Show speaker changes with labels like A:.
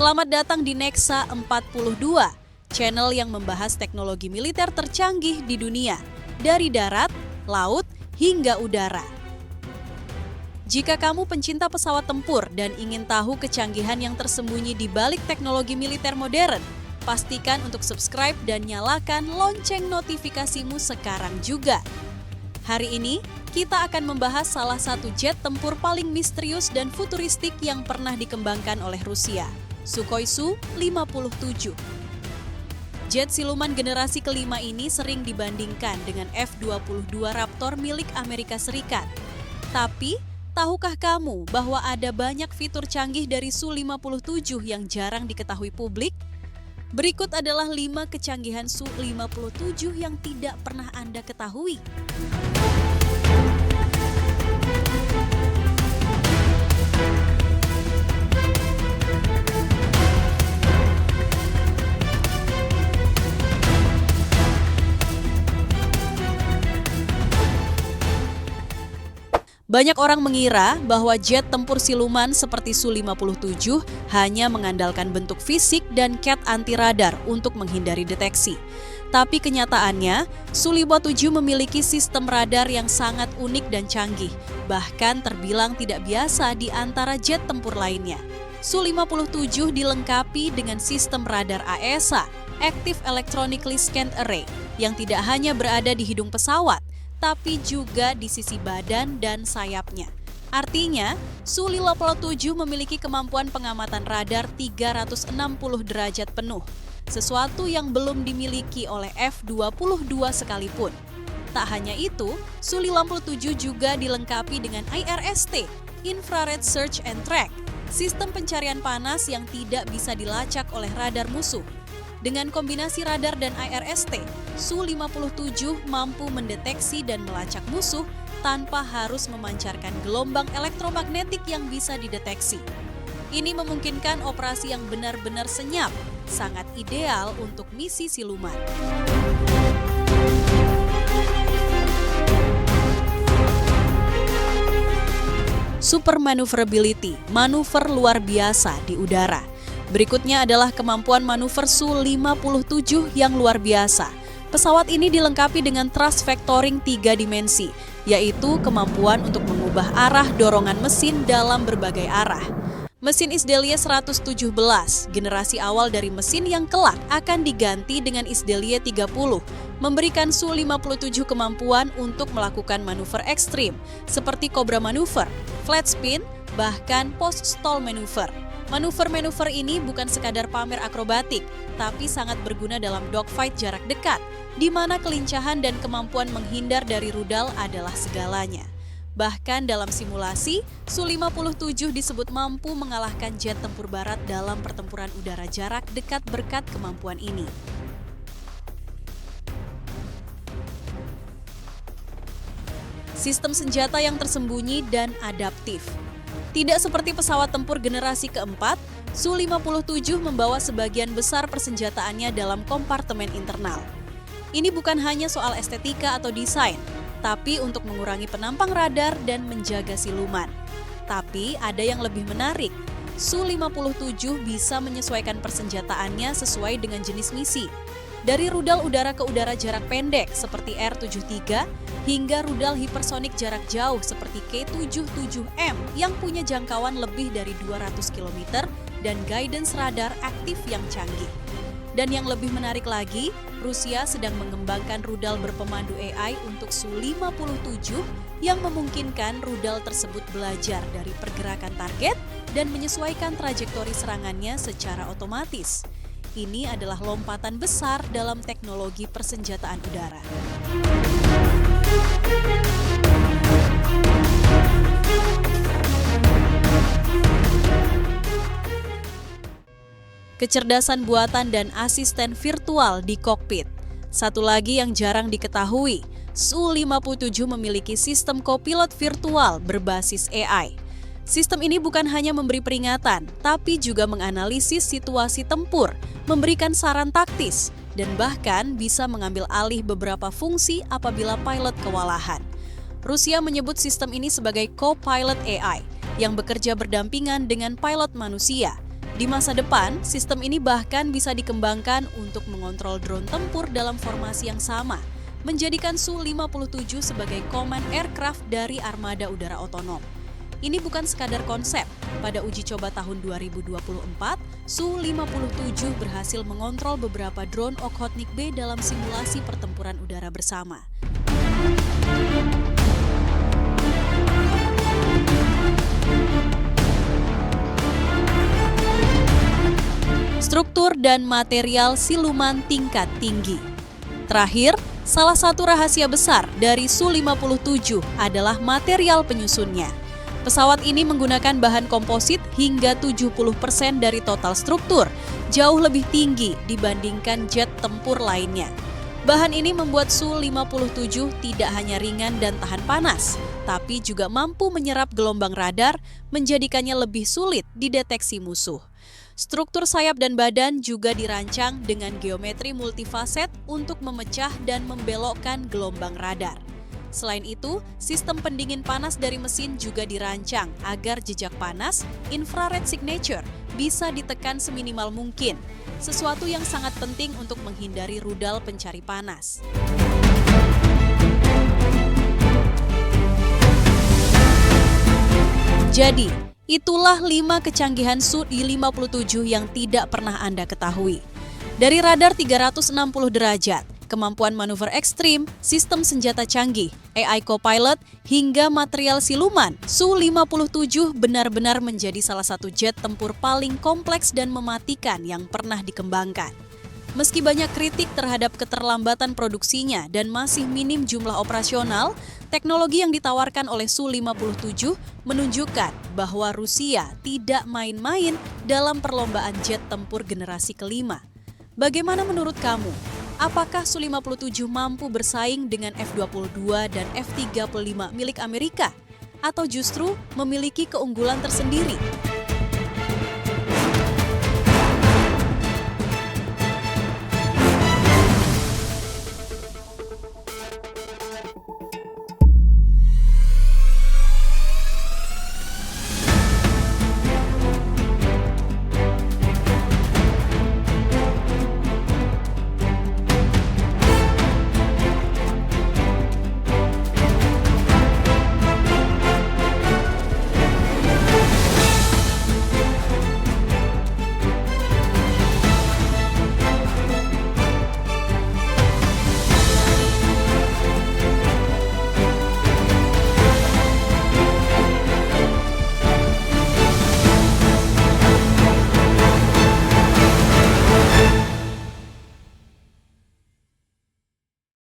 A: Selamat datang di Nexa 42, channel yang membahas teknologi militer tercanggih di dunia, dari darat, laut, hingga udara. Jika kamu pencinta pesawat tempur dan ingin tahu kecanggihan yang tersembunyi di balik teknologi militer modern, pastikan untuk subscribe dan nyalakan lonceng notifikasimu sekarang juga. Hari ini, kita akan membahas salah satu jet tempur paling misterius dan futuristik yang pernah dikembangkan oleh Rusia, Sukhoi Su-57. Jet siluman generasi kelima ini sering dibandingkan dengan F-22 Raptor milik Amerika Serikat. Tapi, tahukah kamu bahwa ada banyak fitur canggih dari Su-57 yang jarang diketahui publik? Berikut adalah 5 kecanggihan Su-57 yang tidak pernah Anda ketahui. Banyak orang mengira bahwa jet tempur siluman seperti Su-57 hanya mengandalkan bentuk fisik dan cat anti-radar untuk menghindari deteksi. Tapi kenyataannya, Su-57 memiliki sistem radar yang sangat unik dan canggih, bahkan terbilang tidak biasa di antara jet tempur lainnya. Su-57 dilengkapi dengan sistem radar AESA, Active Electronically Scanned Array, yang tidak hanya berada di hidung pesawat, tapi juga di sisi badan dan sayapnya. Artinya, Su-57 memiliki kemampuan pengamatan radar 360 derajat penuh, sesuatu yang belum dimiliki oleh F-22 sekalipun. Tak hanya itu, Su-57 juga dilengkapi dengan IRST, Infrared Search and Track, sistem pencarian panas yang tidak bisa dilacak oleh radar musuh. Dengan kombinasi radar dan IRST, Su-57 mampu mendeteksi dan melacak musuh tanpa harus memancarkan gelombang elektromagnetik yang bisa dideteksi. Ini memungkinkan operasi yang benar-benar senyap, sangat ideal untuk misi siluman. Super maneuverability, manuver luar biasa di udara. Berikutnya adalah kemampuan manuver Su-57 yang luar biasa. Pesawat ini dilengkapi dengan thrust vectoring 3 dimensi, yaitu kemampuan untuk mengubah arah dorongan mesin dalam berbagai arah. Mesin Isdelia 117, generasi awal dari mesin yang kelak akan diganti dengan Isdelia 30, memberikan Su-57 kemampuan untuk melakukan manuver ekstrim, seperti Cobra Maneuver, flat spin, bahkan post-stall maneuver. Manuver-manuver ini bukan sekadar pamer akrobatik, tapi sangat berguna dalam dogfight jarak dekat, di mana kelincahan dan kemampuan menghindar dari rudal adalah segalanya. Bahkan dalam simulasi, Su-57 disebut mampu mengalahkan jet tempur barat dalam pertempuran udara jarak dekat berkat kemampuan ini. Sistem senjata yang tersembunyi dan adaptif. Tidak seperti pesawat tempur generasi keempat, Su-57 membawa sebagian besar persenjataannya dalam kompartemen internal. Ini bukan hanya soal estetika atau desain, tapi untuk mengurangi penampang radar dan menjaga siluman. Tapi ada yang lebih menarik, Su-57 bisa menyesuaikan persenjataannya sesuai dengan jenis misi. Dari rudal udara ke udara jarak pendek seperti R-73 hingga rudal hipersonik jarak jauh seperti K-77M yang punya jangkauan lebih dari 200 km dan guidance radar aktif yang canggih. Dan yang lebih menarik lagi, Rusia sedang mengembangkan rudal berpemandu AI untuk Su-57 yang memungkinkan rudal tersebut belajar dari pergerakan target dan menyesuaikan trajektori serangannya secara otomatis. Ini adalah lompatan besar dalam teknologi persenjataan udara. Kecerdasan buatan dan asisten virtual di kokpit. Satu lagi yang jarang diketahui, Su-57 memiliki sistem kopilot virtual berbasis AI. Sistem ini bukan hanya memberi peringatan, tapi juga menganalisis situasi tempur, memberikan saran taktis, dan bahkan bisa mengambil alih beberapa fungsi apabila pilot kewalahan. Rusia menyebut sistem ini sebagai co-pilot AI, yang bekerja berdampingan dengan pilot manusia, Di masa depan, sistem ini bahkan bisa dikembangkan untuk mengontrol drone tempur dalam formasi yang sama, menjadikan Su-57 sebagai command aircraft dari armada udara otonom. Ini bukan sekadar konsep. Pada uji coba tahun 2024, Su-57 berhasil mengontrol beberapa drone Okhotnik B dalam simulasi pertempuran udara bersama. Struktur dan material siluman tingkat tinggi. Terakhir, salah satu rahasia besar dari Su-57 adalah material penyusunnya. Pesawat ini menggunakan bahan komposit hingga 70% dari total struktur, jauh lebih tinggi dibandingkan jet tempur lainnya. Bahan ini membuat Su-57 tidak hanya ringan dan tahan panas, tapi juga mampu menyerap gelombang radar, menjadikannya lebih sulit dideteksi musuh. Struktur sayap dan badan juga dirancang dengan geometri multifaset untuk memecah dan membelokkan gelombang radar. Selain itu, sistem pendingin panas dari mesin juga dirancang agar jejak panas, infrared signature, bisa ditekan seminimal mungkin, sesuatu yang sangat penting untuk menghindari rudal pencari panas. Jadi, itulah 5 kecanggihan Su-57 yang tidak pernah Anda ketahui. Dari radar 360 derajat, kemampuan manuver ekstrim, sistem senjata canggih, AI co-pilot, hingga material siluman, Su-57 benar-benar menjadi salah satu jet tempur paling kompleks dan mematikan yang pernah dikembangkan. Meski banyak kritik terhadap keterlambatan produksinya dan masih minim jumlah operasional, teknologi yang ditawarkan oleh Su-57 menunjukkan bahwa Rusia tidak main-main dalam perlombaan jet tempur generasi kelima. Bagaimana menurut kamu? Apakah Su-57 mampu bersaing dengan F-22 dan F-35 milik Amerika? Atau justru memiliki keunggulan tersendiri?